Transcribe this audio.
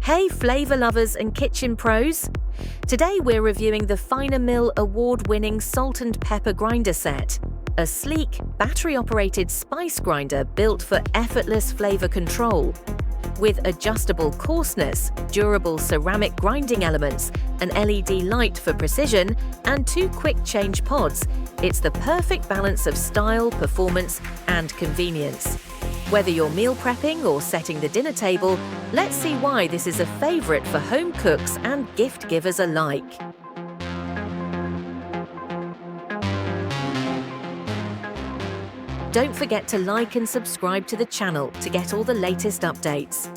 Hey flavor lovers and kitchen pros! Today we're reviewing the FinaMill award-winning salt and pepper grinder set, a sleek, battery-operated spice grinder built for effortless flavor control. With adjustable coarseness, durable ceramic grinding elements, an LED light for precision, and 2 quick-change pods, it's the perfect balance of style, performance, and convenience. Whether you're meal prepping or setting the dinner table, let's see why this is a favorite for home cooks and gift givers alike. Don't forget to like and subscribe to the channel to get all the latest updates.